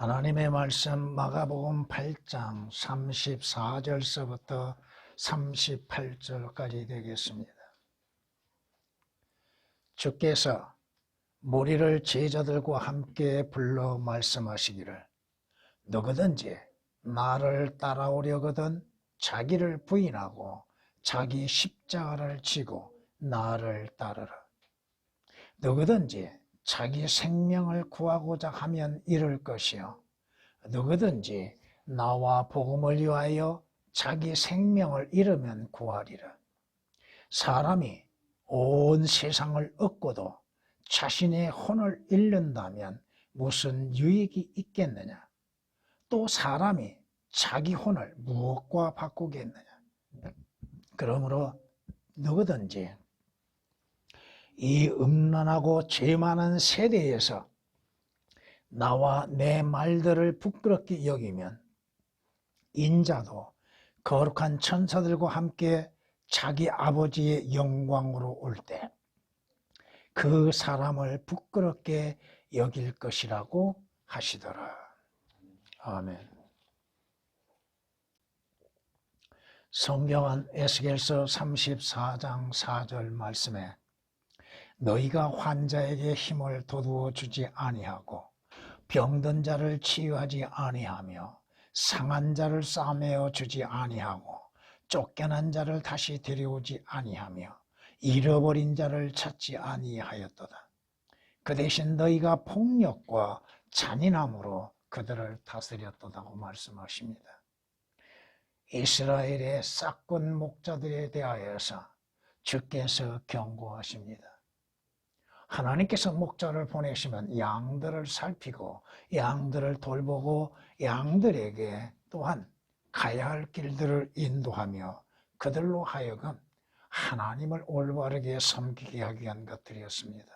하나님의 말씀 마가복음 8장 34절서부터 38절까지 되겠습니다. 주께서 무리를 제자들과 함께 불러 말씀하시기를 누구든지 나를 따라오려거든 자기를 부인하고 자기 십자가를 지고 나를 따르라. 누구든지 자기 생명을 구하고자 하면 잃을 것이요 누구든지 나와 복음을 위하여 자기 생명을 잃으면 구하리라. 사람이 온 세상을 얻고도 자신의 혼을 잃는다면 무슨 유익이 있겠느냐? 또 사람이 자기 혼을 무엇과 바꾸겠느냐? 그러므로 누구든지 이 음란하고 죄 많은 세대에서 나와 내 말들을 부끄럽게 여기면 인자도 거룩한 천사들과 함께 자기 아버지의 영광으로 올 때 그 사람을 부끄럽게 여길 것이라고 하시더라. 아멘. 성경은 에스겔서 34장 4절 말씀에 너희가 환자에게 힘을 돋우어 주지 아니하고 병든 자를 치유하지 아니하며 상한 자를 싸매어 주지 아니하고 쫓겨난 자를 다시 데려오지 아니하며 잃어버린 자를 찾지 아니하였도다. 그 대신 너희가 폭력과 잔인함으로 그들을 다스렸도다고 말씀하십니다. 이스라엘의 싹군 목자들에 대하여서 주께서 경고하십니다. 하나님께서 목자를 보내시면 양들을 살피고 양들을 돌보고 양들에게 또한 가야 할 길들을 인도하며 그들로 하여금 하나님을 올바르게 섬기게 하기 위한 것들이었습니다.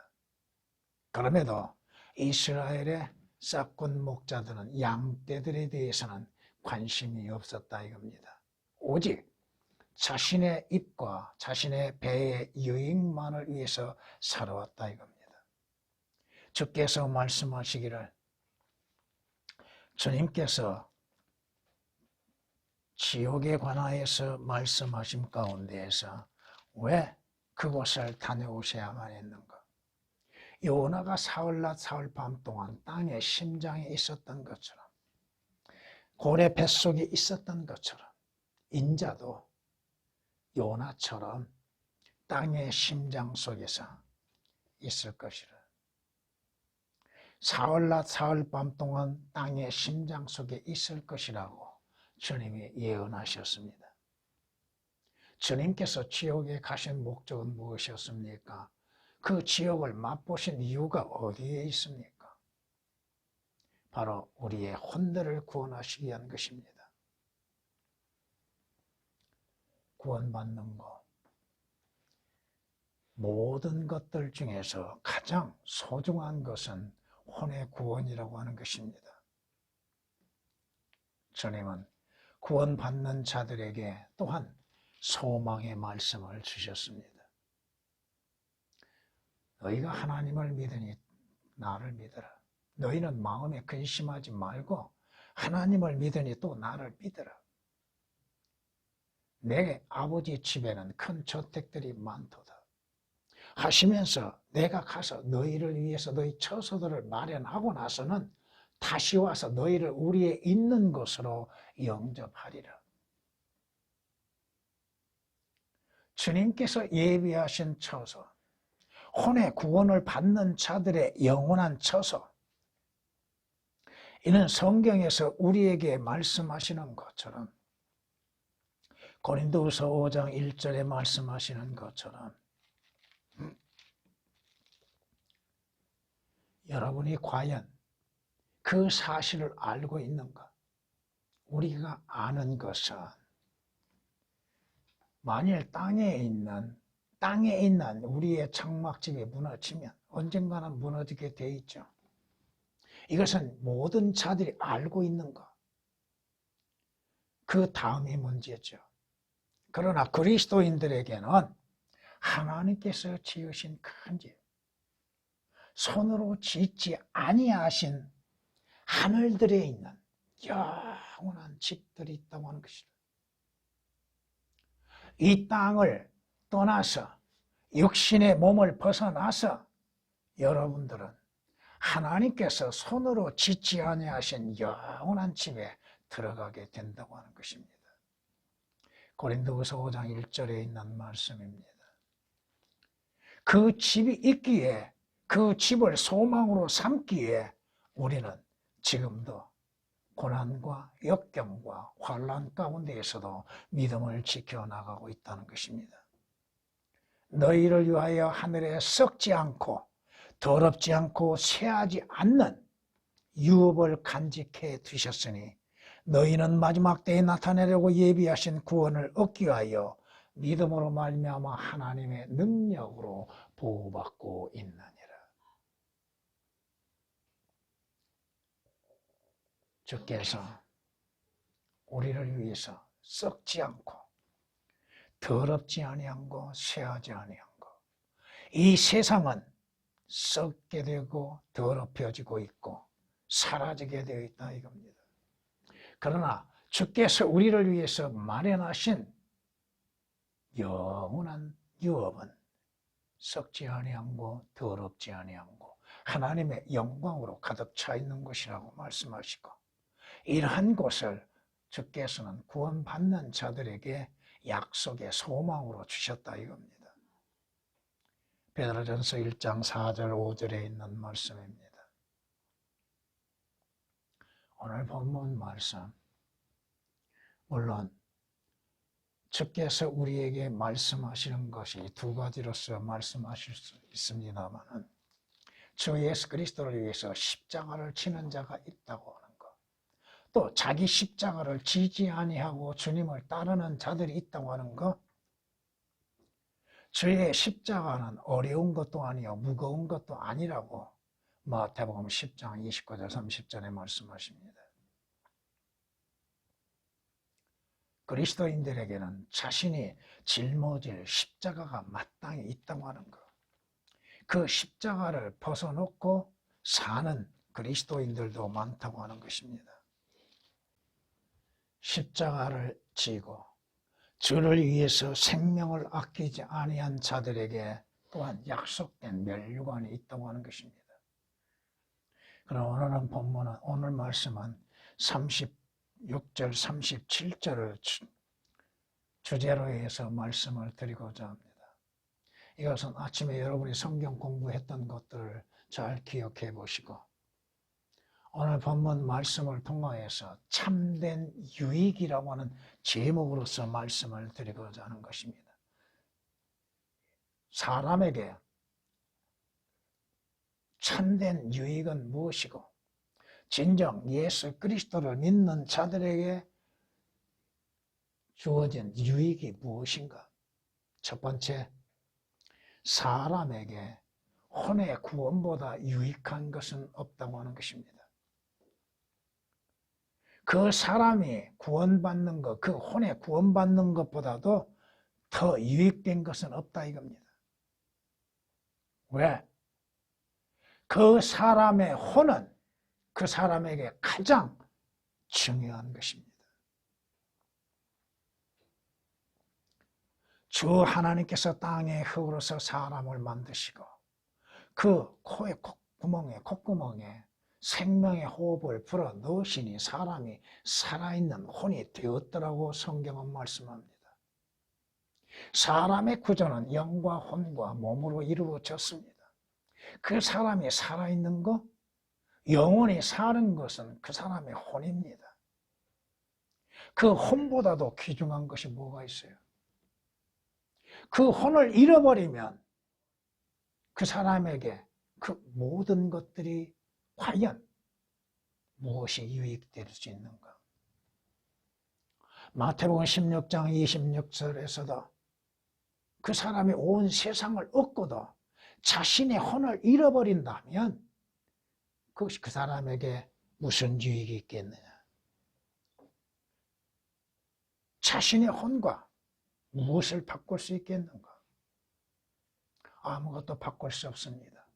그럼에도 이스라엘의 싹군 목자들은 양떼들에 대해서는 관심이 없었다 이겁니다. 오직 자신의 입과 자신의 배의 유익만을 위해서 살아왔다 이겁니다. 주께서 말씀하시기를 주님께서 지옥에 관하여서 말씀하신 가운데에서 왜 그곳을 다녀오셔야만 했는가? 요나가 사흘낮 사흘밤 동안 땅의 심장에 있었던 것처럼 고래 뱃속에 있었던 것처럼 인자도 요나처럼 땅의 심장 속에서 있을 것이라. 사흘낮 사흘밤 동안 땅의 심장 속에 있을 것이라고 주님이 예언하셨습니다. 주님께서 지옥에 가신 목적은 무엇이었습니까? 그 지옥을 맛보신 이유가 어디에 있습니까? 바로 우리의 혼들을 구원하시기 위한 것입니다. 구원받는 것, 모든 것들 중에서 가장 소중한 것은 혼의 구원이라고 하는 것입니다. 주님은 구원받는 자들에게 또한 소망의 말씀을 주셨습니다. 너희가 하나님을 믿으니 나를 믿어라. 너희는 마음에 근심하지 말고 하나님을 믿으니 또 나를 믿어라. 내 아버지 집에는 큰 저택들이 많도다 하시면서 내가 가서 너희를 위해서 너희 처소들을 마련하고 나서는 다시 와서 너희를 우리의 있는 곳으로 영접하리라. 주님께서 예비하신 처소, 혼의 구원을 받는 자들의 영원한 처소, 이는 성경에서 우리에게 말씀하시는 것처럼 고린도후서 5장 1절에 말씀하시는 것처럼 여러분이 과연 그 사실을 알고 있는가? 우리가 아는 것은 만일 땅에 있는 우리의 장막집이 무너지면 언젠가는 무너지게 돼 있죠. 이것은 모든 자들이 알고 있는가? 그 다음이 문제죠. 그러나 그리스도인들에게는 하나님께서 지으신 큰 집, 손으로 짓지 아니하신 하늘들에 있는 영원한 집들이 있다고 하는 것이다. 이 땅을 떠나서 육신의 몸을 벗어나서 여러분들은 하나님께서 손으로 짓지 아니하신 영원한 집에 들어가게 된다고 하는 것입니다. 고린도후서 5장 1절에 있는 말씀입니다. 그 집이 있기에, 그 집을 소망으로 삼기에 우리는 지금도 고난과 역경과 환난 가운데에서도 믿음을 지켜나가고 있다는 것입니다. 너희를 위하여 하늘에 썩지 않고 더럽지 않고 쇠하지 않는 유업을 간직해 두셨으니 너희는 마지막 때에 나타내려고 예비하신 구원을 얻기 위하여 믿음으로 말미암아 하나님의 능력으로 보호받고 있느니라. 주께서 우리를 위해서 썩지 않고 더럽지 아니한 거, 쇠하지 아니한 거. 이 세상은 썩게 되고 더럽혀지고 있고 사라지게 되어 있다 이겁니다. 그러나 주께서 우리를 위해서 마련하신 영원한 유업은 썩지 아니한 거, 더럽지 아니한 거, 하나님의 영광으로 가득 차 있는 것이라고 말씀하시고, 이러한 것을 주께서는 구원받는 자들에게 약속의 소망으로 주셨다 이겁니다. 베드로전서 1장 4절 5절에 있는 말씀입니다. 오늘 본문 말씀, 물론 주께서 우리에게 말씀하시는 것이 두 가지로서 말씀하실 수 있습니다만, 주 예수 그리스도를 위해서 십자가를 지는 자가 있다고 하는 것, 또 자기 십자가를 지지 아니하고 주님을 따르는 자들이 있다고 하는 것, 주의 십자가는 어려운 것도 아니요 무거운 것도 아니라고 마태복음 10장 29절 30절에 말씀하십니다. 그리스도인들에게는 자신이 짊어질 십자가가 마땅히 있다고 하는 것, 그 십자가를 벗어놓고 사는 그리스도인들도 많다고 하는 것입니다. 십자가를 지고 주를 위해서 생명을 아끼지 아니한 자들에게 또한 약속된 멸류관이 있다고 하는 것입니다. 그럼 오늘 말씀은 36절, 37절을 주제로 해서 말씀을 드리고자 합니다. 이것은 아침에 여러분이 성경 공부했던 것들을 잘 기억해 보시고, 오늘 본문 말씀을 통하여서 참된 유익이라고 하는 제목으로서 말씀을 드리고자 하는 것입니다. 사람에게 참된 유익은 무엇이고, 진정 예수 그리스도를 믿는 자들에게 주어진 유익이 무엇인가? 첫 번째, 사람에게 혼의 구원보다 유익한 것은 없다고 하는 것입니다. 그 사람이 구원받는 것, 그 혼의 구원받는 것보다도 더 유익된 것은 없다 이겁니다. 왜? 그 사람의 혼은 그 사람에게 가장 중요한 것입니다. 주 하나님께서 땅의 흙으로서 사람을 만드시고 그 코의 콧구멍에 생명의 호흡을 불어 넣으시니 사람이 살아있는 혼이 되었더라고 성경은 말씀합니다. 사람의 구조는 영과 혼과 몸으로 이루어졌습니다. 그 사람이 살아있는 것, 영원히 사는 것은 그 사람의 혼입니다. 그 혼보다도 귀중한 것이 뭐가 있어요? 그 혼을 잃어버리면 그 사람에게 그 모든 것들이 과연 무엇이 유익될 수 있는가? 마태복음 16장 26절에서도 그 사람이 온 세상을 얻고도 자신의 혼을 잃어버린다면 그것이 그 사람에게 무슨 유익이 있겠느냐? 자신의 혼과 무엇을 바꿀 수 있겠는가? 아무것도 바꿀 수 없습니다.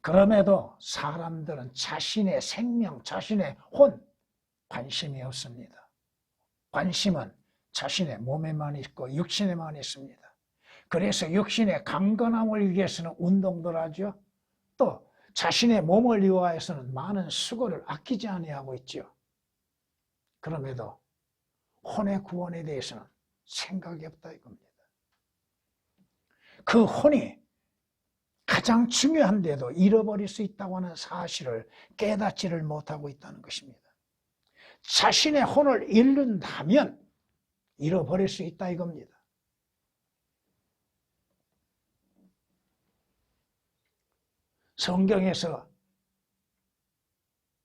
그럼에도 사람들은 자신의 생명, 자신의 혼, 관심이 없습니다. 관심은 자신의 몸에만 있고 육신에만 있습니다. 그래서 육신의 강건함을 위해서는 운동들 하죠. 또 자신의 몸을 위하여서는 많은 수고를 아끼지 아니하고 있죠. 그럼에도 혼의 구원에 대해서는 생각이 없다 이겁니다. 그 혼이 가장 중요한데도 잃어버릴 수 있다고 하는 사실을 깨닫지를 못하고 있다는 것입니다. 자신의 혼을 잃는다면 잃어버릴 수 있다 이겁니다. 성경에서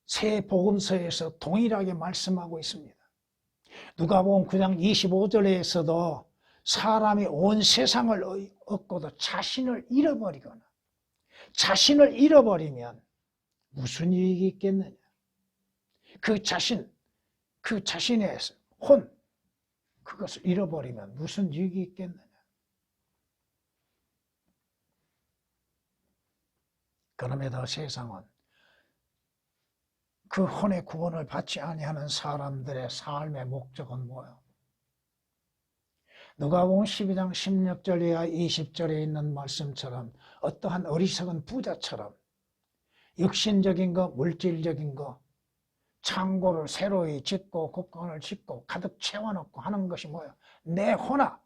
새 복음서에서 동일하게 말씀하고 있습니다. 누가복음 9장 25절에서도 사람이 온 세상을 얻고도 자신을 잃어버리거나 자신을 잃어버리면 무슨 이익이 있겠느냐. 그 자신의 혼, 그것을 잃어버리면 무슨 이익이 있겠느냐. 그럼에도 세상은 그 혼의 구원을 받지 아니하는 사람들의 삶의 목적은 뭐예요? 누가복음 12장 16절 이하 20절에 있는 말씀처럼 어떠한 어리석은 부자처럼 육신적인 거, 물질적인 거, 창고를 새로이 짓고 곡간을 짓고 가득 채워놓고 하는 것이 뭐예요? 내 혼아,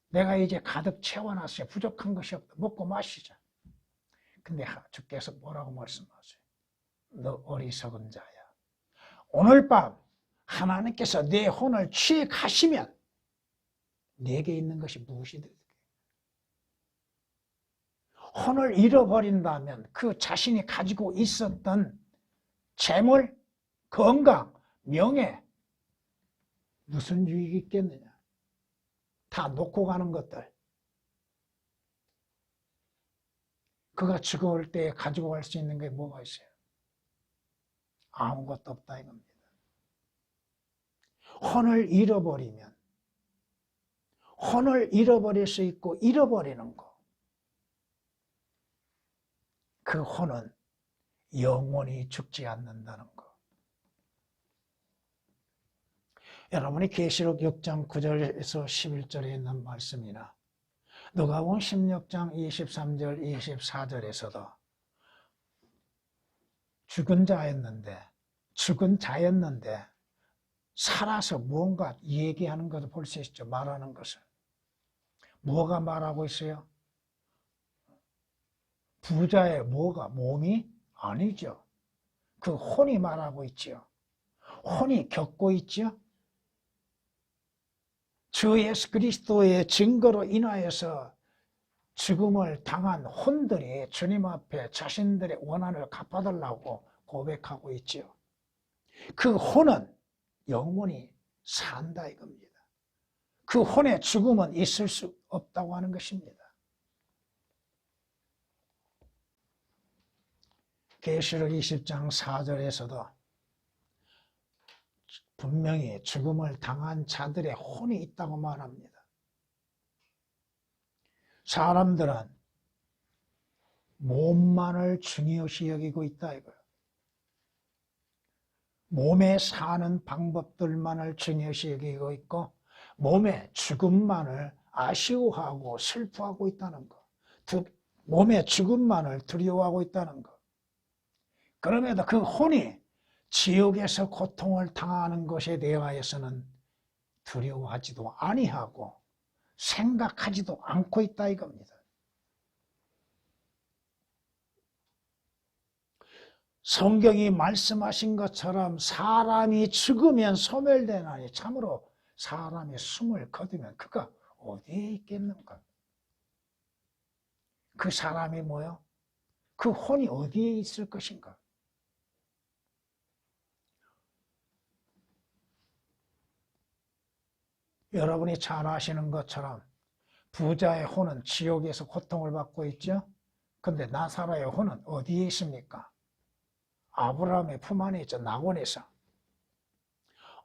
내가 이제 가득 채워놨어요. 부족한 것이 없다. 먹고 마시자. 근데 주께서 뭐라고 말씀하세요? 너 어리석은 자야. 오늘 밤 하나님께서 내 혼을 취해 가시면 내게 있는 것이 무엇이든 혼을 잃어버린다면 그 자신이 가지고 있었던 재물, 건강, 명예 무슨 유익이 있겠느냐. 다 놓고 가는 것들. 그가 죽을 때 가지고 갈 수 있는 게 뭐가 있어요? 아무것도 없다 이겁니다. 혼을 잃어버리면 혼을 잃어버릴 수 있고 잃어버리는 거. 그 혼은 영원히 죽지 않는다는 거. 여러분이 계시록 6장 9절에서 11절에 있는 말씀이나 누가복음 16장 23절 24절에서도 죽은 자였는데 살아서 무언가 얘기하는 것을 볼 수 있죠. 말하는 것을. 뭐가 말하고 있어요? 부자의 뭐가? 몸이? 아니죠. 그 혼이 말하고 있죠. 혼이 겪고 있죠. 주 예수 그리스도의 증거로 인하여서 죽음을 당한 혼들이 주님 앞에 자신들의 원한을 갚아달라고 고백하고 있죠. 그 혼은 영원히 산다 이겁니다. 그 혼의 죽음은 있을 수 없다고 하는 것입니다. 계시록 20장 4절에서도 분명히 죽음을 당한 자들의 혼이 있다고 말합니다. 사람들은 몸만을 중요시 여기고 있다 이거예요. 몸에 사는 방법들만을 중요시 여기고 있고 몸의 죽음만을 아쉬워하고 슬퍼하고 있다는 것. 몸의 죽음만을 두려워하고 있다는 것. 그럼에도 그 혼이 지옥에서 고통을 당하는 것에 대하여서는 두려워하지도 아니하고 생각하지도 않고 있다 이겁니다. 성경이 말씀하신 것처럼 사람이 죽으면 소멸되나니 참으로 사람이 숨을 거두면 그가 어디에 있겠는가? 그 사람이 뭐요? 그 혼이 어디에 있을 것인가? 여러분이 잘 아시는 것처럼 부자의 혼은 지옥에서 고통을 받고 있죠. 그런데 나사로의 혼은 어디에 있습니까? 아브라함의 품 안에 있죠. 낙원에서.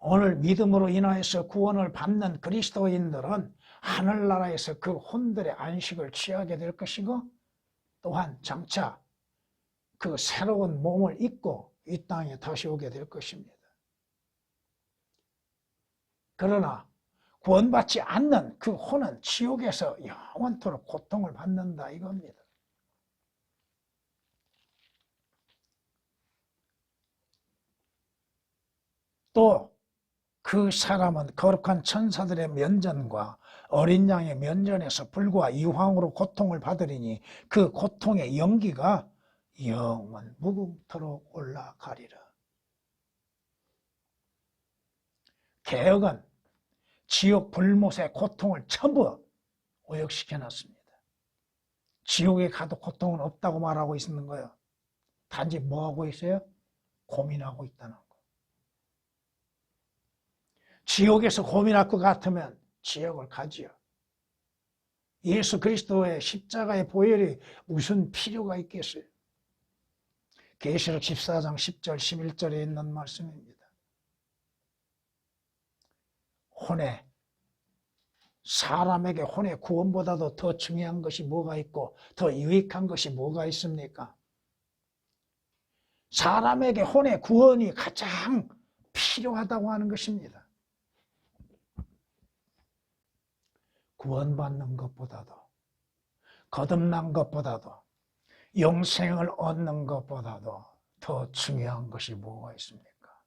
오늘 믿음으로 인하여서 구원을 받는 그리스도인들은 하늘나라에서 그 혼들의 안식을 취하게 될 것이고 또한 장차 그 새로운 몸을 입고 이 땅에 다시 오게 될 것입니다. 그러나 구원받지 않는 그 혼은 지옥에서 영원토록 고통을 받는다 이겁니다. 또 그 사람은 거룩한 천사들의 면전과 어린 양의 면전에서 불과 이황으로 고통을 받으리니 그 고통의 연기가 영원 무궁토록 올라가리라. 개혁은 지옥 불못의 고통을 전부 오역시켜 놨습니다. 지옥에 가도 고통은 없다고 말하고 있는 거예요. 단지 뭐 하고 있어요? 고민하고 있다는 거. 지옥에서 고민할 것 같으면 지옥을 가지요. 예수 그리스도의 십자가의 보혈이 무슨 필요가 있겠어요? 계시록 14장 10절 11절에 있는 말씀입니다. 사람에게 혼의 구원보다도 더 중요한 것이 뭐가 있고 더 유익한 것이 뭐가 있습니까? 사람에게 혼의 구원이 가장 필요하다고 하는 것입니다. 구원받는 것보다도, 거듭난 것보다도, 영생을 얻는 것보다도 더 중요한 것이 뭐가 있습니까?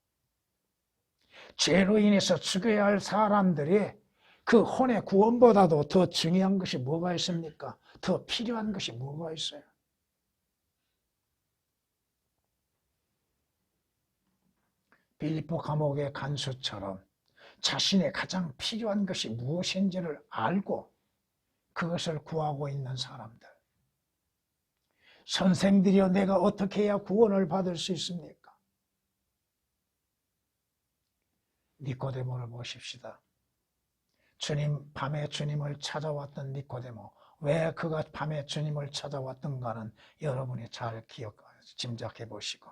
죄로 인해서 죽어야 할 사람들이 그 혼의 구원보다도 더 중요한 것이 뭐가 있습니까? 더 필요한 것이 뭐가 있어요? 빌립보 감옥의 간수처럼 자신의 가장 필요한 것이 무엇인지를 알고 그것을 구하고 있는 사람들. 선생들이여, 내가 어떻게 해야 구원을 받을 수 있습니까? 니코데모를 보십시다. 밤에 주님을 찾아왔던 니코데모. 왜 그가 밤에 주님을 찾아왔던가는 여러분이 잘 짐작해 보시고,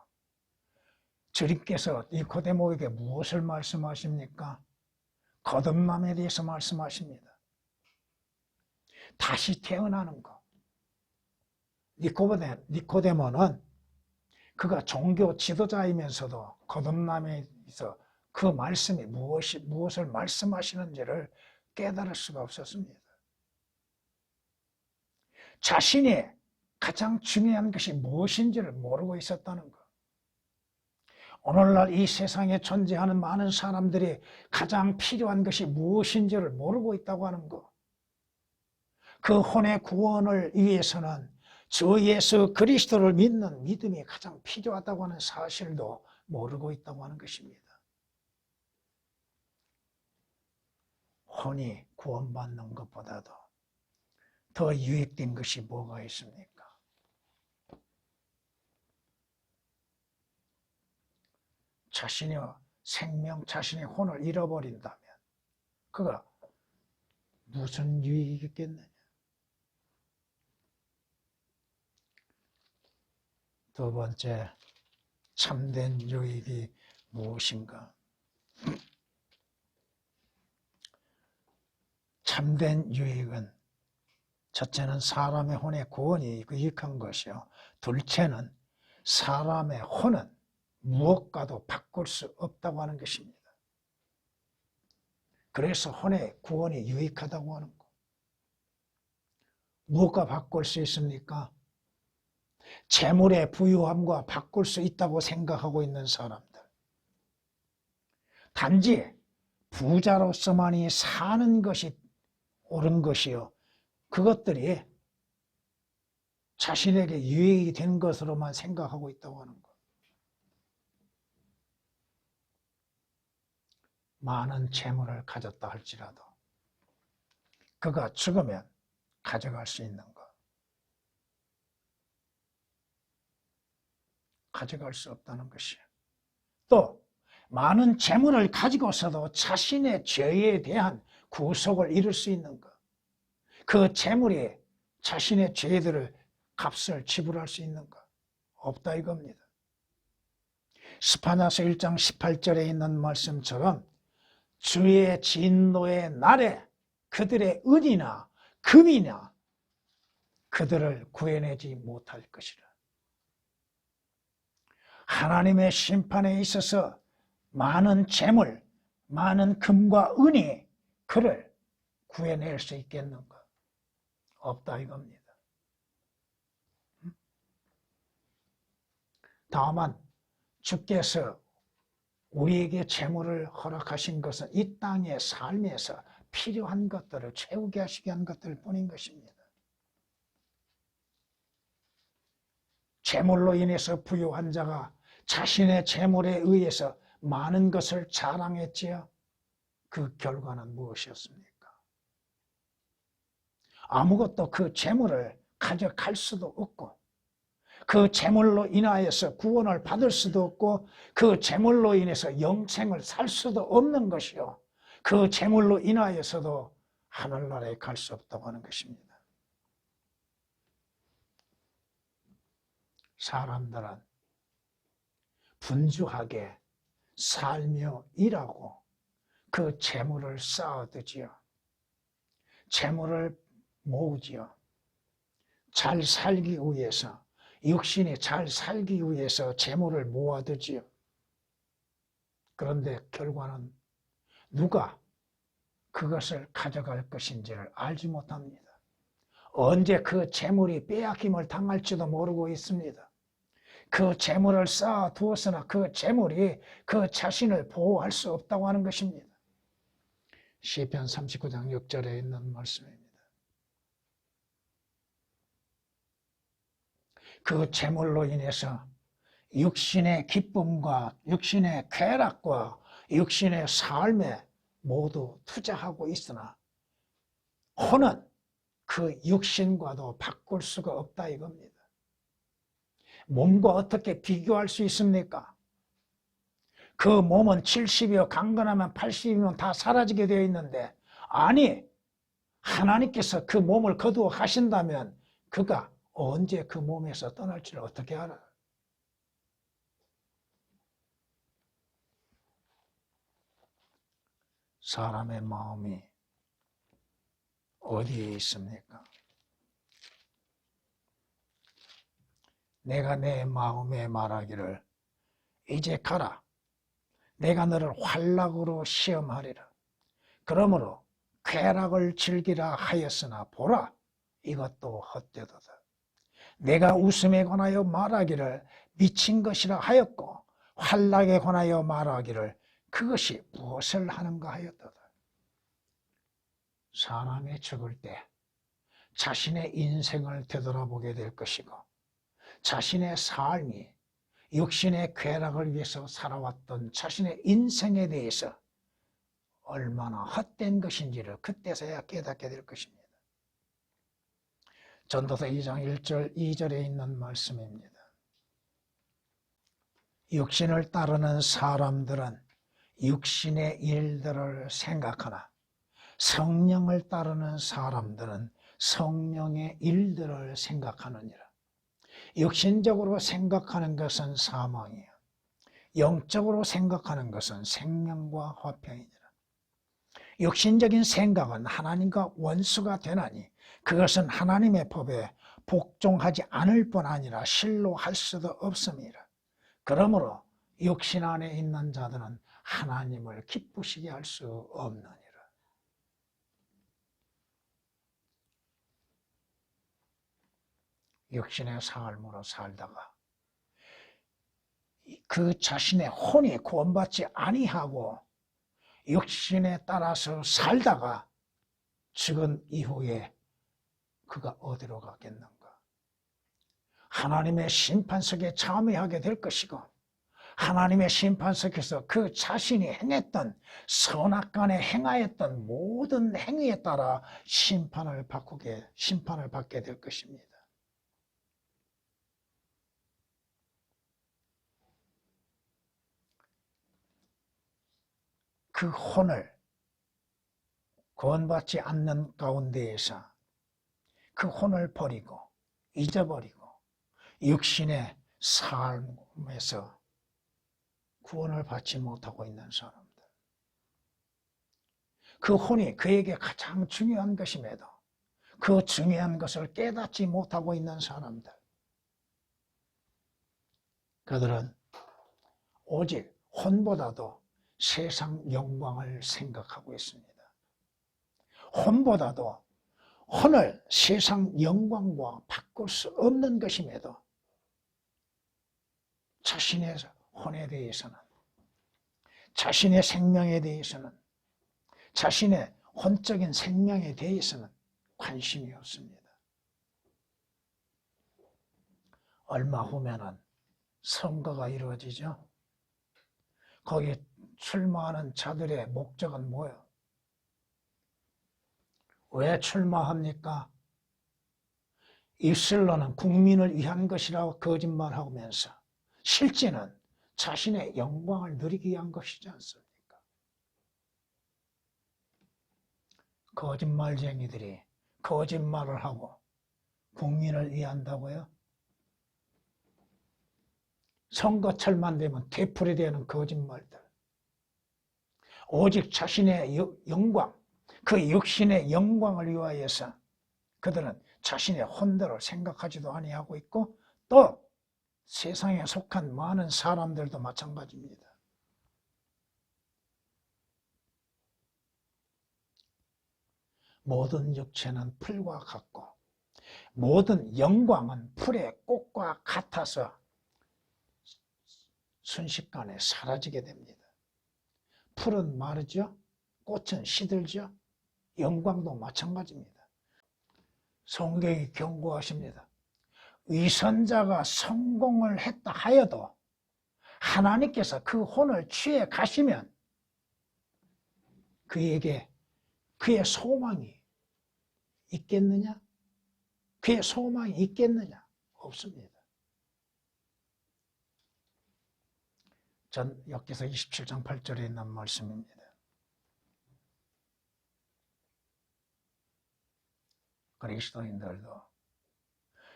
주님께서 니코데모에게 무엇을 말씀하십니까? 거듭남에 대해서 말씀하십니다. 다시 태어나는 것. 니코데모는 그가 종교 지도자이면서도 거듭남에 있어 그 말씀이 무엇을 말씀하시는지를 깨달을 수가 없었습니다. 자신이 가장 중요한 것이 무엇인지를 모르고 있었다는 것. 오늘날 이 세상에 존재하는 많은 사람들이 가장 필요한 것이 무엇인지를 모르고 있다고 하는 것. 그 혼의 구원을 위해서는 주 예수 그리스도를 믿는 믿음이 가장 필요하다고 하는 사실도 모르고 있다고 하는 것입니다. 혼이 구원받는 것보다도 더 유익된 것이 뭐가 있습니까? 자신의 생명, 자신의 혼을 잃어버린다면 그가 무슨 유익이 있겠느냐? 두 번째, 참된 유익이 무엇인가? 참된 유익은 첫째는 사람의 혼의 구원이 유익한 것이요. 둘째는 사람의 혼은 무엇과도 바꿀 수 없다고 하는 것입니다. 그래서 혼의 구원이 유익하다고 하는 것. 무엇과 바꿀 수 있습니까? 재물의 부유함과 바꿀 수 있다고 생각하고 있는 사람들. 단지 부자로서만이 사는 것이 옳은 것이요. 그것들이 자신에게 유익이 된 것으로만 생각하고 있다고 하는 것. 많은 재물을 가졌다 할지라도 그가 죽으면 가져갈 수 있는 것. 가져갈 수 없다는 것이에요. 또 많은 재물을 가지고서도 자신의 죄에 대한 구속을 이룰 수 있는 것. 그 재물이 자신의 죄들을 값을 지불할 수 있는 것. 없다 이겁니다. 스파냐서 1장 18절에 있는 말씀처럼 주의 진노의 날에 그들의 은이나 금이나 그들을 구해내지 못할 것이라. 하나님의 심판에 있어서 많은 재물, 많은 금과 은이 그를 구해낼 수 있겠는가? 없다 이겁니다. 다만 주께서 우리에게 재물을 허락하신 것은 이 땅의 삶에서 필요한 것들을 채우게 하시게 한 것들 뿐인 것입니다. 재물로 인해서 부유한 자가 자신의 재물에 의해서 많은 것을 자랑했지요. 그 결과는 무엇이었습니까? 아무것도 그 재물을 가져갈 수도 없고 그 재물로 인하여서 구원을 받을 수도 없고 그 재물로 인해서 영생을 살 수도 없는 것이요. 그 재물로 인하여서도 하늘나라에 갈 수 없다고 하는 것입니다. 사람들은 분주하게 살며 일하고 그 재물을 쌓아두지요. 재물을 모으지요. 잘 살기 위해서, 육신이 잘 살기 위해서 재물을 모아두지요. 그런데 결과는 누가 그것을 가져갈 것인지를 알지 못합니다. 언제 그 재물이 빼앗김을 당할지도 모르고 있습니다. 그 재물을 쌓아두었으나 그 재물이 그 자신을 보호할 수 없다고 하는 것입니다. 시편 39장 6절에 있는 말씀입니다. 그 재물로 인해서 육신의 기쁨과 육신의 쾌락과 육신의 삶에 모두 투자하고 있으나 혼은 그 육신과도 바꿀 수가 없다 이겁니다. 몸과 어떻게 비교할 수 있습니까? 그 몸은 70이요 강건하면 80이면 다 사라지게 되어 있는데 아니 하나님께서 그 몸을 거두어 가신다면 그가 언제 그 몸에서 떠날지를 어떻게 알아? 사람의 마음이 어디에 있습니까? 내가 내 마음에 말하기를 이제 가라. 내가 너를 활락으로 시험하리라. 그러므로 쾌락을 즐기라 하였으나 보라 이것도 헛되도다. 내가 웃음에 관하여 말하기를 미친 것이라 하였고 활락에 관하여 말하기를 그것이 무엇을 하는가 하였도다. 사람이 죽을 때 자신의 인생을 되돌아보게 될 것이고 자신의 삶이 육신의 쾌락을 위해서 살아왔던 자신의 인생에 대해서 얼마나 헛된 것인지를 그때서야 깨닫게 될 것입니다. 전도서 2장 1절 2절에 있는 말씀입니다. 육신을 따르는 사람들은 육신의 일들을 생각하나 성령을 따르는 사람들은 성령의 일들을 생각하느니라. 육신적으로 생각하는 것은 사망이요 영적으로 생각하는 것은 생명과 화평이니라. 육신적인 생각은 하나님과 원수가 되나니 그것은 하나님의 법에 복종하지 않을 뿐 아니라 실로 할 수도 없음이라. 그러므로 육신 안에 있는 자들은 하나님을 기쁘시게 할 수 없느니라. 육신의 삶으로 살다가 그 자신의 혼이 구원받지 아니하고 육신에 따라서 살다가 죽은 이후에 그가 어디로 가겠는가? 하나님의 심판석에 참여하게 될 것이고 하나님의 심판석에서 그 자신이 행했던 선악간에 행하였던 모든 행위에 따라 심판을 받게 될 것입니다. 그 혼을 구원받지 않는 가운데에서 그 혼을 버리고 잊어버리고 육신의 삶에서 구원을 받지 못하고 있는 사람들, 그 혼이 그에게 가장 중요한 것임에도 그 중요한 것을 깨닫지 못하고 있는 사람들, 그들은 오직 혼보다도 세상 영광을 생각하고 있습니다. 혼보다도 혼을 세상 영광과 바꿀 수 없는 것임에도 자신의 혼에 대해서는, 자신의 생명에 대해서는, 자신의 혼적인 생명에 대해서는 관심이 없습니다. 얼마 후면은 선거가 이루어지죠. 거기 출마하는 자들의 목적은 뭐예요? 왜 출마합니까? 입술로는 국민을 위한 것이라고 거짓말하면서 실제는 자신의 영광을 누리기 위한 것이지 않습니까? 거짓말쟁이들이 거짓말을 하고 국민을 위한다고요? 선거철만 되면 되풀이되는 거짓말들. 오직 자신의 영광, 그 육신의 영광을 위하여서 그들은 자신의 혼대로 생각하지도 아니하고 있고, 또 세상에 속한 많은 사람들도 마찬가지입니다. 모든 육체는 풀과 같고 모든 영광은 풀의 꽃과 같아서 순식간에 사라지게 됩니다. 풀은 마르죠. 꽃은 시들죠. 영광도 마찬가지입니다. 성경이 경고하십니다. 위선자가 성공을 했다 하여도 하나님께서 그 혼을 취해 가시면 그에게 그의 소망이 있겠느냐? 그의 소망이 있겠느냐? 없습니다. 전 역기서 27장 8절에 있는 말씀입니다.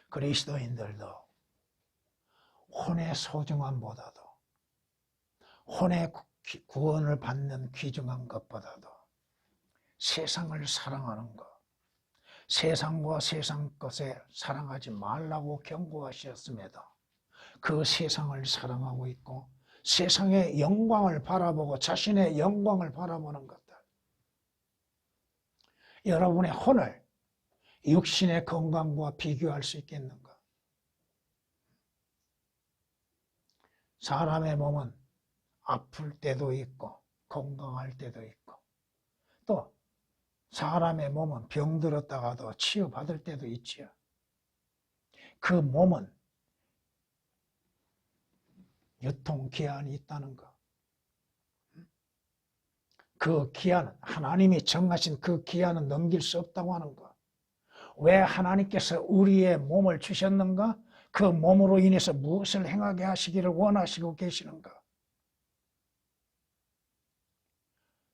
그리스도인들도 혼의 소중함보다도, 혼의 구원을 받는 귀중한 것보다도 세상을 사랑하는 것, 세상과 세상 것에 사랑하지 말라고 경고하셨음에도 그 세상을 사랑하고 있고 세상의 영광을 바라보고 자신의 영광을 바라보는 것들, 여러분의 혼을 육신의 건강과 비교할 수 있겠는가? 사람의 몸은 아플 때도 있고 건강할 때도 있고, 또 사람의 몸은 병들었다가도 치유받을 때도 있지요. 그 몸은 유통기한이 있다는 것. 그 기한은, 하나님이 정하신 그 기한은 넘길 수 없다고 하는 것. 왜 하나님께서 우리의 몸을 주셨는가? 그 몸으로 인해서 무엇을 행하게 하시기를 원하시고 계시는가?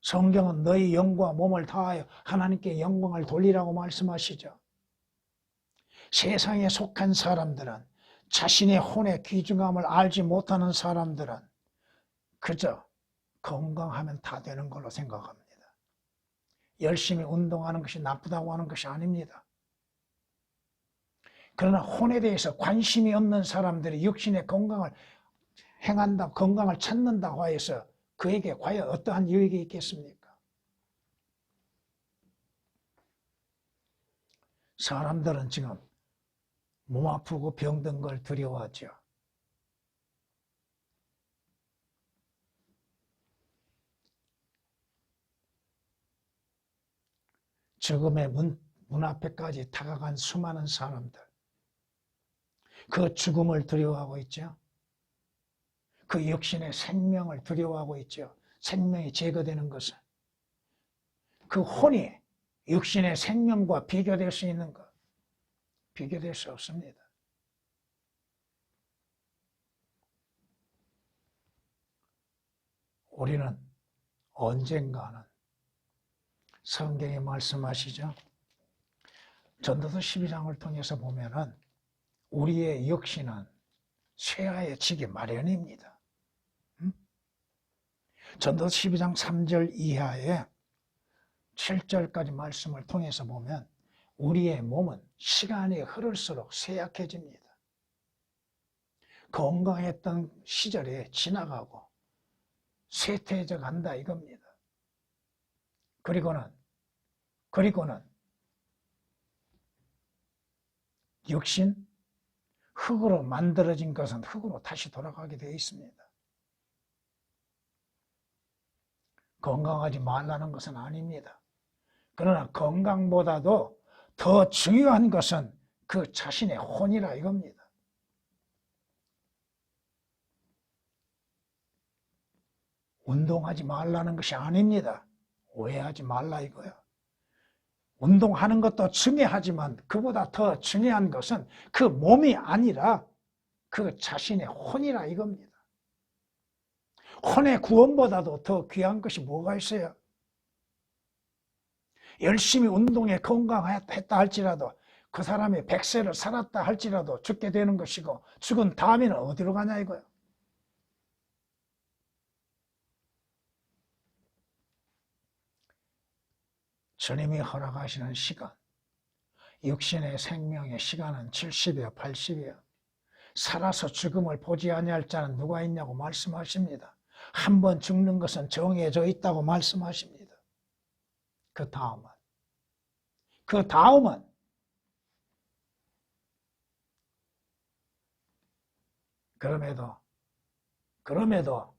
성경은 너희 영과 몸을 다하여 하나님께 영광을 돌리라고 말씀하시죠. 세상에 속한 사람들은, 자신의 혼의 귀중함을 알지 못하는 사람들은 그저 건강하면 다 되는 걸로 생각합니다. 열심히 운동하는 것이 나쁘다고 하는 것이 아닙니다. 그러나 혼에 대해서 관심이 없는 사람들이 육신의 건강을 행한다, 건강을 찾는다고 하여서 그에게 과연 어떠한 유익이 있겠습니까? 사람들은 지금 몸 아프고 병든 걸 두려워하죠. 죽음의 문 앞에까지 다가간 수많은 사람들, 그 죽음을 두려워하고 있죠. 그 육신의 생명을 두려워하고 있죠. 생명이 제거되는 것을. 그 혼이 육신의 생명과 비교될 수 있는 것, 비교될 수 없습니다. 우리는 언젠가는, 성경이 말씀하시죠. 전도서 12장을 통해서 보면은 우리의 육신은 쇠하에 지기 마련입니다. 전도서 12장 3절 이하에 7절까지 말씀을 통해서 보면 우리의 몸은 시간이 흐를수록 쇠약해집니다. 건강했던 시절에 지나가고 쇠퇴해져 간다 이겁니다. 그리고는 육신, 흙으로 만들어진 것은 흙으로 다시 돌아가게 되어 있습니다. 건강하지 말라는 것은 아닙니다. 그러나 건강보다도 더 중요한 것은 그 자신의 혼이라 이겁니다. 운동하지 말라는 것이 아닙니다. 오해하지 말라 이거야. 운동하는 것도 중요하지만 그보다 더 중요한 것은 그 몸이 아니라 그 자신의 혼이라 이겁니다. 혼의 구원보다도 더 귀한 것이 뭐가 있어요? 열심히 운동에 건강했다 할지라도 그 사람이 100세를 살았다 할지라도 죽게 되는 것이고 죽은 다음에는 어디로 가냐 이거예요. 주님이 허락하시는 시간, 육신의 생명의 시간은 70이요 80이요. 살아서 죽음을 보지 아니할 자는 누가 있냐고 말씀하십니다. 한 번 죽는 것은 정해져 있다고 말씀하십니다. 그 다음은 그럼에도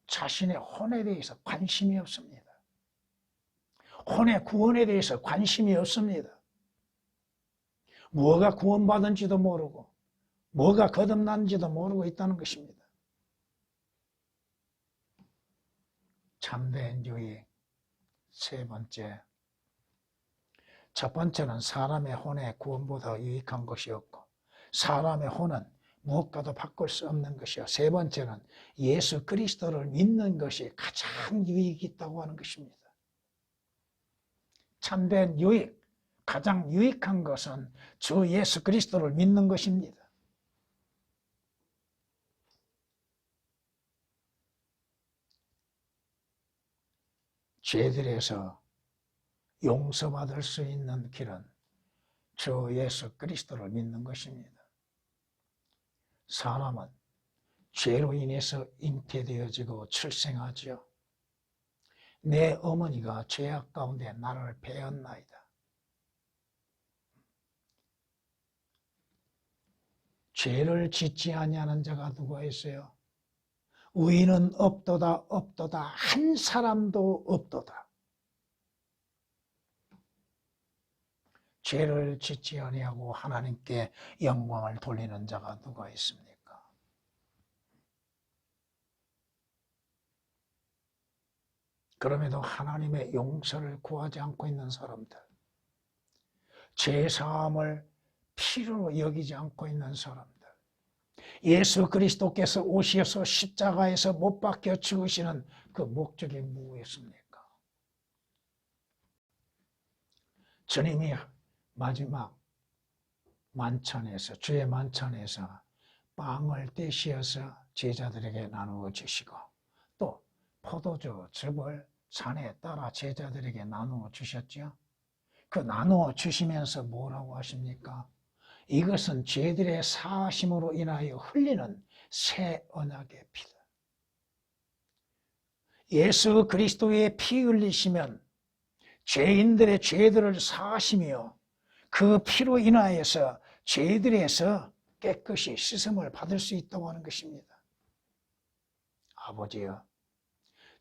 자신의 혼에 대해서 관심이 없습니다. 혼의 구원에 대해서 관심이 없습니다. 뭐가 구원받은지도 모르고 뭐가 거듭난지도 모르고 있다는 것입니다. 참된 유익 세 번째, 첫 번째는 사람의 혼의 구원보다 유익한 것이 없고 사람의 혼은 무엇과도 바꿀 수 없는 것이요. 세 번째는 예수 그리스도를 믿는 것이 가장 유익이 있다고 하는 것입니다. 참된 유익, 가장 유익한 것은 주 예수 그리스도를 믿는 것입니다. 죄들에서 용서받을 수 있는 길은 주 예수 그리스도를 믿는 것입니다. 사람은 죄로 인해서 잉태되어지고 출생하지요. 내 어머니가 죄악 가운데 나를 배었나이다. 죄를 짓지 아니하는 자가 누가 있어요? 의인은 없도다 없도다 한 사람도 없도다. 죄를 짓지 아니하고 하나님께 영광을 돌리는 자가 누가 있습니까? 그럼에도 하나님의 용서를 구하지 않고 있는 사람들, 죄사함을 필요로 여기지 않고 있는 사람들, 예수 그리스도께서 오셔서 십자가에서 못 박혀 죽으시는 그 목적이 무엇입니까? 주님이 마지막 만찬에서, 주의 만찬에서 빵을 떼시어서 제자들에게 나누어 주시고 또 포도주 즙을 산에 따라 제자들에게 나누어 주셨죠. 그 나누어 주시면서 뭐라고 하십니까? 이것은 죄들의 사하심으로 인하여 흘리는 새 언약의 피다. 예수 그리스도의 피 흘리시면 죄인들의 죄들을 사하시며 그 피로 인하여서 죄들에서 깨끗이 씻음을 받을 수 있다고 하는 것입니다. 아버지여,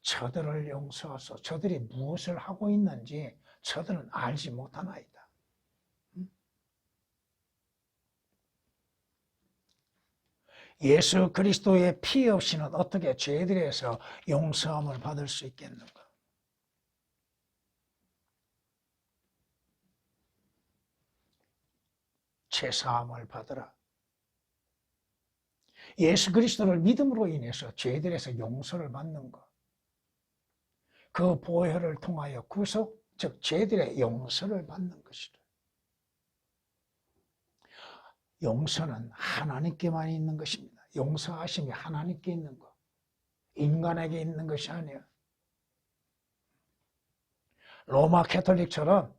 저들을 용서하소. 저들이 무엇을 하고 있는지 저들은 알지 못하나이다. 예수 그리스도의 피 없이는 어떻게 죄들에서 용서함을 받을 수 있겠는가? 죄사함을 받으라. 예수 그리스도를 믿음으로 인해서 죄들에서 용서를 받는 것, 그 보혈을 통하여 구속, 즉 죄들의 용서를 받는 것이다. 용서는 하나님께만 있는 것입니다. 용서하심이 하나님께 있는 것, 인간에게 있는 것이 아니에요. 로마 캐톨릭처럼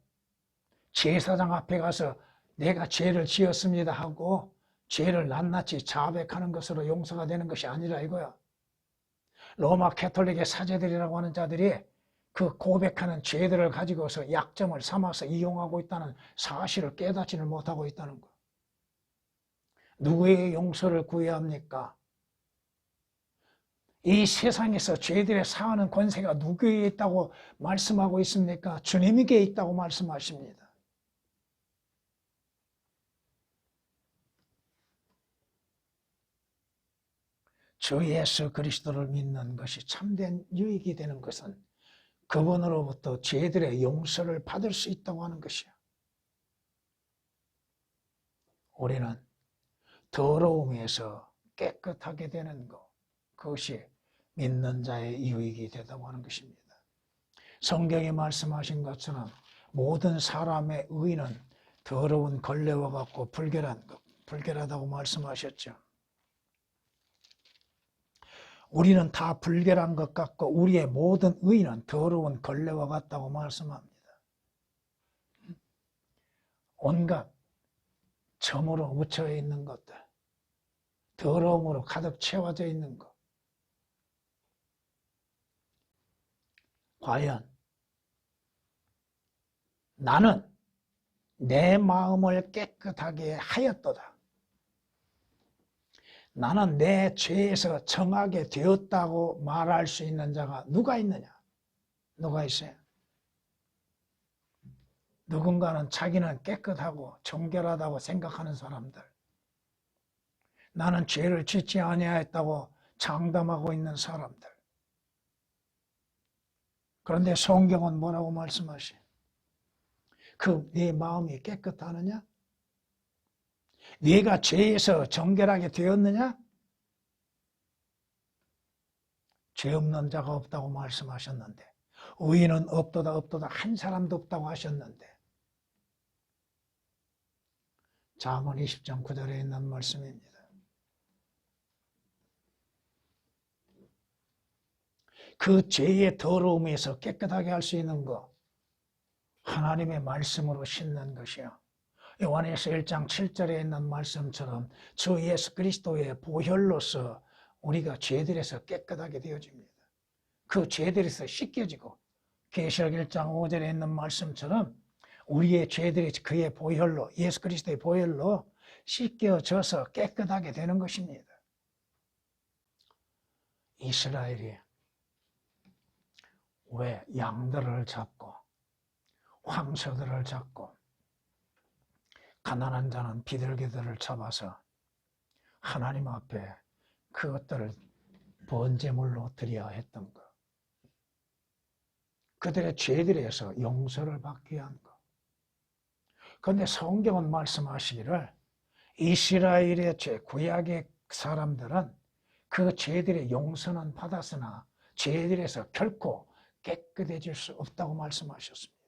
제사장 앞에 가서 내가 죄를 지었습니다 하고 죄를 낱낱이 자백하는 것으로 용서가 되는 것이 아니라 이거야. 로마 캐톨릭의 사제들이라고 하는 자들이 그 고백하는 죄들을 가지고서 약점을 삼아서 이용하고 있다는 사실을 깨닫지를 못하고 있다는 거. 누구의 용서를 구해야 합니까? 이 세상에서 죄들의 사하는 권세가 누구에게 있다고 말씀하고 있습니까? 주님에게 있다고 말씀하십니다. 주 예수 그리스도를 믿는 것이 참된 유익이 되는 것은 그분으로부터 죄들의 용서를 받을 수 있다고 하는 것이야. 우리는 더러움에서 깨끗하게 되는 것, 그것이 믿는 자의 유익이 되다고 하는 것입니다. 성경에 말씀하신 것처럼 모든 사람의 의는 더러운 걸레와 같고 불결하다고 말씀하셨죠. 우리는 다 불결한 것 같고 우리의 모든 의는 더러운 걸레와 같다고 말씀합니다. 온갖 점으로 묻혀 있는 것들, 더러움으로 가득 채워져 있는 것. 과연 나는 내 마음을 깨끗하게 하였도다. 나는 내 죄에서 정하게 되었다고 말할 수 있는 자가 누가 있느냐? 누가 있어요? 누군가는 자기는 깨끗하고 정결하다고 생각하는 사람들. 나는 죄를 짓지 아니하였다고 장담하고 있는 사람들. 그런데 성경은 뭐라고 말씀하시요? 그 네 마음이 깨끗하느냐? 네가 죄에서 정결하게 되었느냐? 죄 없는 자가 없다고 말씀하셨는데 의인은 없도다 한 사람도 없다고 하셨는데 잠언 20장 9절에 있는 말씀입니다. 그 죄의 더러움에서 깨끗하게 할 수 있는 것 하나님의 말씀으로 씻는 것이요. 요한에서 1장 7절에 있는 말씀처럼 주 예수 그리스도의 보혈로서 우리가 죄들에서 깨끗하게 되어집니다. 그 죄들에서 씻겨지고 계시록 1장 5절에 있는 말씀처럼 우리의 죄들이 그의 보혈로 예수 그리스도의 보혈로 씻겨져서 깨끗하게 되는 것입니다. 이스라엘이 왜 양들을 잡고 황소들을 잡고 가난한 자는 비둘기들을 잡아서 하나님 앞에 그것들을 번제물로 드려야 했던 것. 그들의 죄들에서 용서를 받기 위한 것. 그런데 성경은 말씀하시기를 이스라엘의 죄, 구약의 사람들은 그 죄들의 용서는 받았으나 죄들에서 결코 깨끗해질 수 없다고 말씀하셨습니다.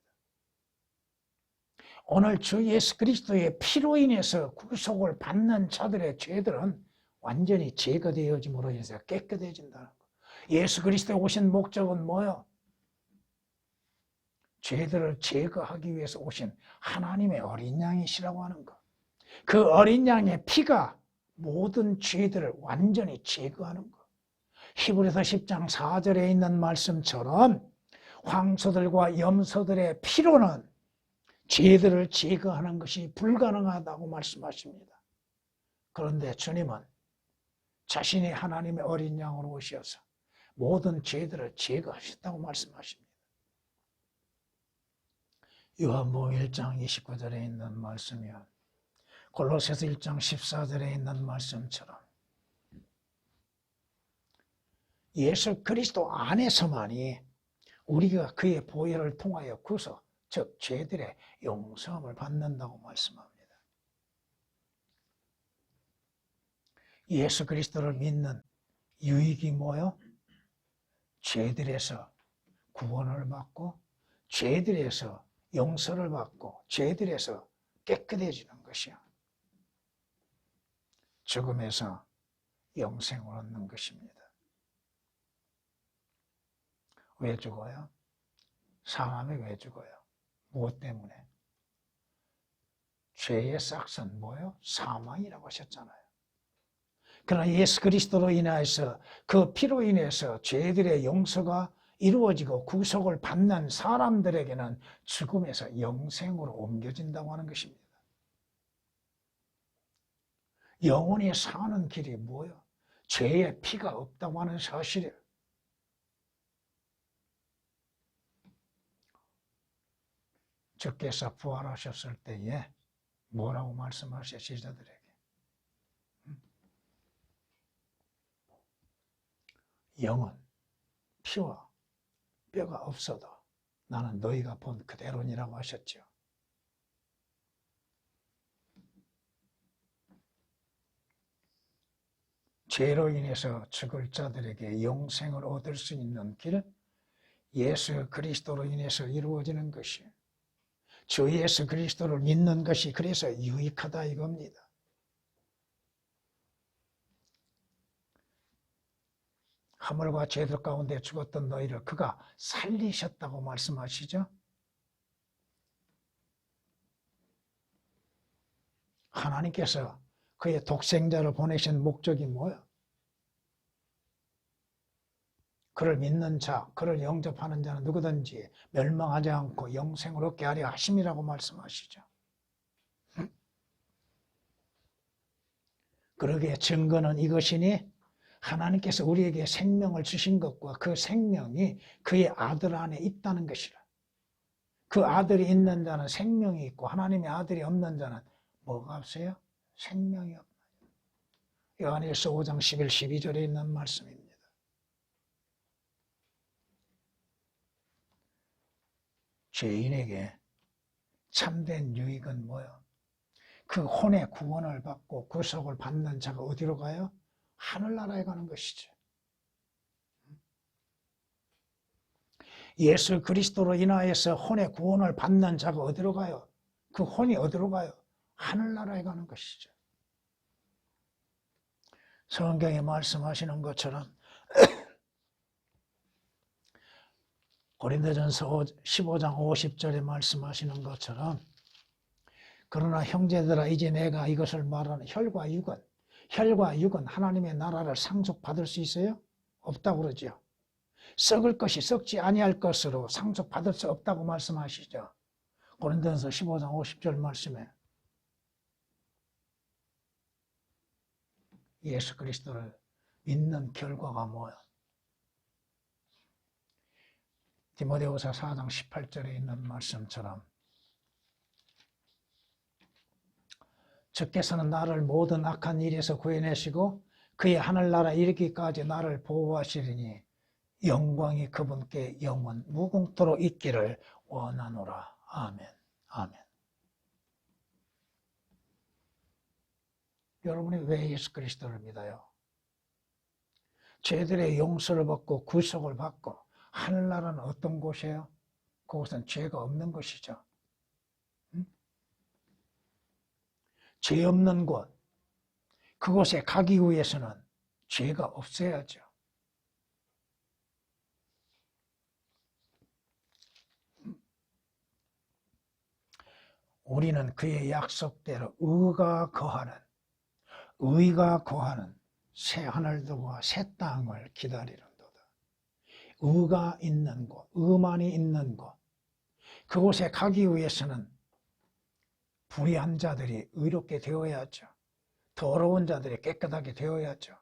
오늘 주 예수 그리스도의 피로 인해서 구속을 받는 자들의 죄들은 완전히 제거되어짐으로 인해서 깨끗해진다는 것. 예수 그리스도에 오신 목적은 뭐예요? 죄들을 제거하기 위해서 오신 하나님의 어린 양이시라고 하는 것. 그 어린 양의 피가 모든 죄들을 완전히 제거하는 것. 히브리서 10장 4절에 있는 말씀처럼 황소들과 염소들의 피로는 죄들을 제거하는 것이 불가능하다고 말씀하십니다. 그런데 주님은 자신이 하나님의 어린 양으로 오셔서 모든 죄들을 제거하셨다고 말씀하십니다. 요한복음 1장 29절에 있는 말씀이요. 골로새서 1장 14절에 있는 말씀처럼 예수 그리스도 안에서만이 우리가 그의 보혈을 통하여 구속, 즉 죄들의 용서함을 받는다고 말씀합니다. 예수 그리스도를 믿는 유익이 뭐요? 죄들에서 구원을 받고 죄들에서 용서를 받고 죄들에서 깨끗해지는 것이요. 죽음에서 영생을 얻는 것입니다. 왜 죽어요? 사람이 왜 죽어요? 무엇 때문에? 죄의 싹은 뭐예요? 사망이라고 하셨잖아요. 그러나 예수 그리스도로 인하여서 그 피로 인해서 죄들의 용서가 이루어지고 구속을 받는 사람들에게는 죽음에서 영생으로 옮겨진다고 하는 것입니다. 영원히 사는 길이 뭐예요? 죄의 피가 없다고 하는 사실이에요. 주께서 부활하셨을 때에 뭐라고 말씀하셔 제자들에게? 영은 피와 뼈가 없어도 나는 너희가 본 그대로니라고 하셨죠. 죄로 인해서 죽을 자들에게 영생을 얻을 수 있는 길은 예수 그리스도로 인해서 이루어지는 것이에요. 주 예수 그리스도를 믿는 것이 그래서 유익하다 이겁니다. 하물과 죄들 가운데 죽었던 너희를 그가 살리셨다고 말씀하시죠. 하나님께서 그의 독생자를 보내신 목적이 뭐야? 그를 믿는 자, 그를 영접하는 자는 누구든지 멸망하지 않고 영생을 얻게 하려 하심이라고 말씀하시죠. 그러기에 증거는 이것이니 하나님께서 우리에게 생명을 주신 것과 그 생명이 그의 아들 안에 있다는 것이라. 그 아들이 있는 자는 생명이 있고 하나님의 아들이 없는 자는 뭐가 없어요? 생명이 없다. 요한일서 5장 11, 12절에 있는 말씀입니다. 죄인에게 참된 유익은 뭐예요? 그 혼의 구원을 받고 구속을 받는 자가 어디로 가요? 하늘나라에 가는 것이죠. 예수 그리스도로 인하여서 혼의 구원을 받는 자가 어디로 가요? 그 혼이 어디로 가요? 하늘나라에 가는 것이죠. 성경에 말씀하시는 것처럼 고린도전서 15장 50절에 말씀하시는 것처럼 그러나 형제들아 이제 내가 이것을 말하는 혈과 육은 하나님의 나라를 상속받을 수 있어요? 없다고 그러죠. 썩을 것이 썩지 아니할 것으로 상속받을 수 없다고 말씀하시죠. 고린도전서 15장 50절 말씀에 예수 그리스도를 믿는 결과가 뭐야? 디모데후서 4장 18절에 있는 말씀처럼 주께서는 나를 모든 악한 일에서 구해내시고 그의 하늘나라 이르기까지 나를 보호하시리니 영광이 그분께 영원 무궁토록 있기를 원하노라. 아멘. 아멘. 여러분이 왜 예수 그리스도를 믿어요? 죄들의 용서를 받고 구속을 받고 하늘나라는 어떤 곳이에요? 그곳은 죄가 없는 것이죠. 죄 없는 곳, 그곳에 가기 위해서는 죄가 없어야죠. 우리는 그의 약속대로 의가 거하는 새 하늘과 새 땅을 기다리는도다. 의가 있는 곳, 의만이 있는 곳, 그곳에 가기 위해서는 불의한 자들이 의롭게 되어야죠. 더러운 자들이 깨끗하게 되어야죠.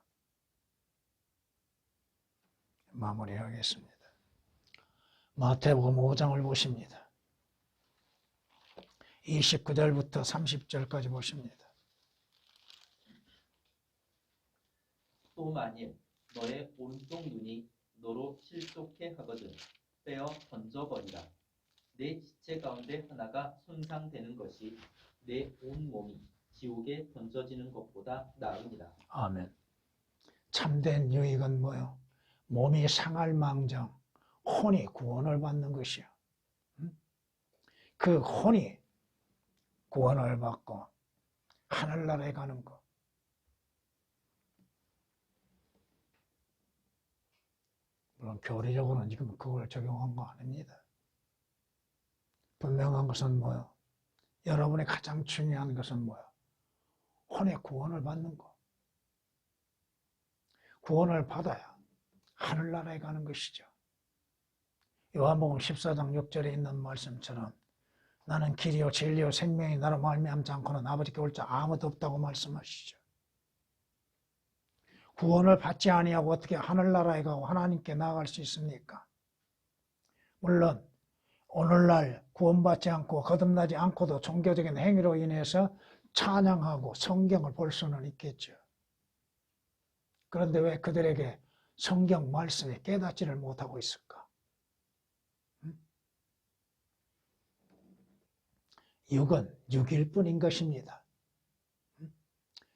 마무리하겠습니다. 마태복음 5장을 보십니다. 29절부터 30절까지 보십니다. 또 만일 너의 오른쪽 눈이 너로 실족해 하거든 빼어 던져버리라. 내 지체 가운데 하나가 손상되는 것이 내 온 몸이 지옥에 던져지는 것보다 나으니라. 아멘. 참된 유익은 뭐요? 몸이 상할 망정 혼이 구원을 받는 것이요. 그 혼이 구원을 받고 하늘나라에 가는 것. 물론 교리적으로는 지금 그걸 적용한 거 아닙니다. 분명한 것은 뭐요? 여러분의 가장 중요한 것은 뭐요? 혼의 구원을 받는 것. 구원을 받아야 하늘나라에 가는 것이죠. 요한복음 14장 6절에 있는 말씀처럼 나는 길이요 진리요 생명이 나로 말미암지 않고는 아버지께 올 자 아무도 없다고 말씀하시죠. 구원을 받지 아니하고 어떻게 하늘나라에 가고 하나님께 나아갈 수 있습니까? 물론 오늘날 구원받지 않고 거듭나지 않고도 종교적인 행위로 인해서 찬양하고 성경을 볼 수는 있겠죠. 그런데 왜 그들에게 성경 말씀에 깨닫지를 못하고 있을까? 육은 육일 뿐인 것입니다.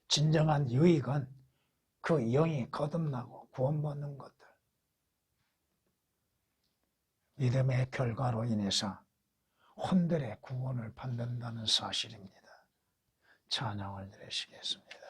진정한 유익은 그 영이 거듭나고 구원받는 것들. 믿음의 결과로 인해서 혼들의 구원을 받는다는 사실입니다. 찬양을 드리시겠습니다.